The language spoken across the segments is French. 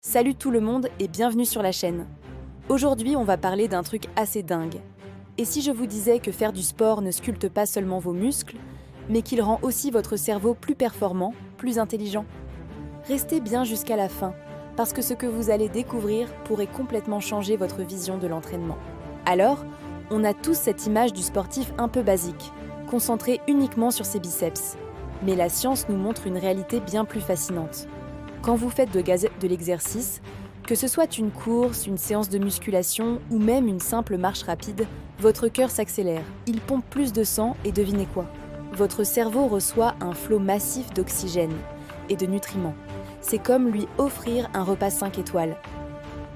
Salut tout le monde et bienvenue sur la chaîne. Aujourd'hui, on va parler d'un truc assez dingue. Et si je vous disais que faire du sport ne sculpte pas seulement vos muscles, mais qu'il rend aussi votre cerveau plus performant, plus intelligent? Restez bien jusqu'à la fin, parce que ce que vous allez découvrir pourrait complètement changer votre vision de l'entraînement. Alors, on a tous cette image du sportif un peu basique, concentré uniquement sur ses biceps. Mais la science nous montre une réalité bien plus fascinante. Quand vous faites de l'exercice, que ce soit une course, une séance de musculation ou même une simple marche rapide, votre cœur s'accélère, il pompe plus de sang et devinez quoi? Votre cerveau reçoit un flot massif d'oxygène et de nutriments. C'est comme lui offrir un repas 5 étoiles.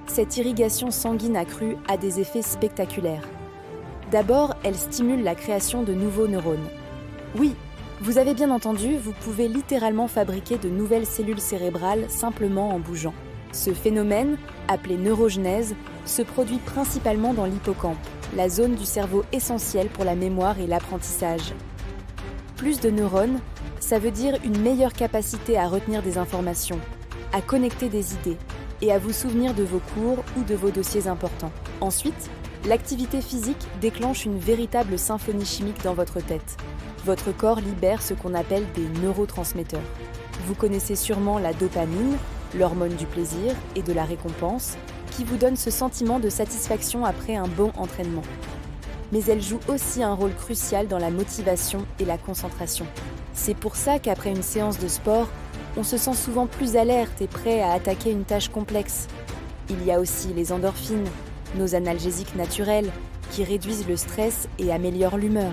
Cette irrigation sanguine accrue a des effets spectaculaires. D'abord, elle stimule la création de nouveaux neurones. Oui, vous avez bien entendu, vous pouvez littéralement fabriquer de nouvelles cellules cérébrales simplement en bougeant. Ce phénomène, appelé neurogenèse, se produit principalement dans l'hippocampe, la zone du cerveau essentielle pour la mémoire et l'apprentissage. Plus de neurones, ça veut dire une meilleure capacité à retenir des informations, à connecter des idées et à vous souvenir de vos cours ou de vos dossiers importants. Ensuite, l'activité physique déclenche une véritable symphonie chimique dans votre tête. Votre corps libère ce qu'on appelle des neurotransmetteurs. Vous connaissez sûrement la dopamine, l'hormone du plaisir et de la récompense, qui vous donne ce sentiment de satisfaction après un bon entraînement. Mais elle joue aussi un rôle crucial dans la motivation et la concentration. C'est pour ça qu'après une séance de sport, on se sent souvent plus alerte et prêt à attaquer une tâche complexe. Il y a aussi les endorphines, nos analgésiques naturels, qui réduisent le stress et améliorent l'humeur.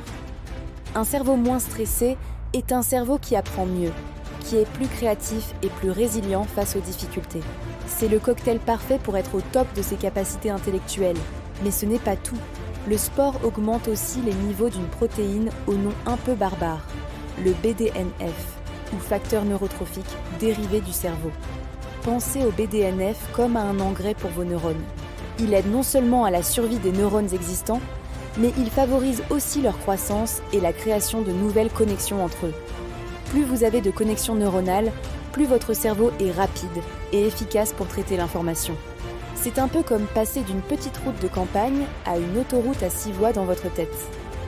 Un cerveau moins stressé est un cerveau qui apprend mieux, qui est plus créatif et plus résilient face aux difficultés. C'est le cocktail parfait pour être au top de ses capacités intellectuelles. Mais ce n'est pas tout. Le sport augmente aussi les niveaux d'une protéine au nom un peu barbare, le BDNF, ou facteur neurotrophique dérivé du cerveau. Pensez au BDNF comme à un engrais pour vos neurones. Il aide non seulement à la survie des neurones existants, mais il favorise aussi leur croissance et la création de nouvelles connexions entre eux. Plus vous avez de connexions neuronales, plus votre cerveau est rapide et efficace pour traiter l'information. C'est un peu comme passer d'une petite route de campagne à une autoroute à 6 voies dans votre tête.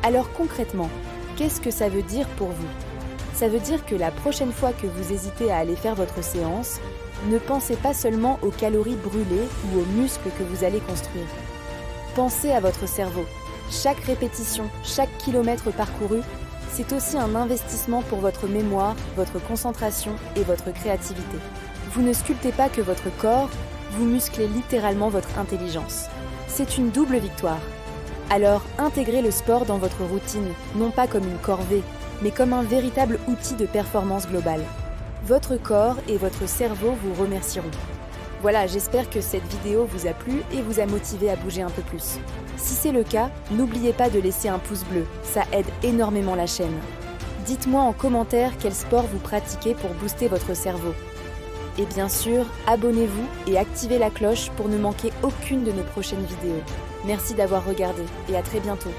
Alors concrètement, qu'est-ce que ça veut dire pour vous? Ça veut dire que la prochaine fois que vous hésitez à aller faire votre séance, ne pensez pas seulement aux calories brûlées ou aux muscles que vous allez construire. Pensez à votre cerveau. Chaque répétition, chaque kilomètre parcouru, c'est aussi un investissement pour votre mémoire, votre concentration et votre créativité. Vous ne sculptez pas que votre corps, vous musclez littéralement votre intelligence. C'est une double victoire. Alors, intégrez le sport dans votre routine, non pas comme une corvée, mais comme un véritable outil de performance globale. Votre corps et votre cerveau vous remercieront. Voilà, j'espère que cette vidéo vous a plu et vous a motivé à bouger un peu plus. Si c'est le cas, n'oubliez pas de laisser un pouce bleu, ça aide énormément la chaîne. Dites-moi en commentaire quel sport vous pratiquez pour booster votre cerveau. Et bien sûr, abonnez-vous et activez la cloche pour ne manquer aucune de nos prochaines vidéos. Merci d'avoir regardé et à très bientôt.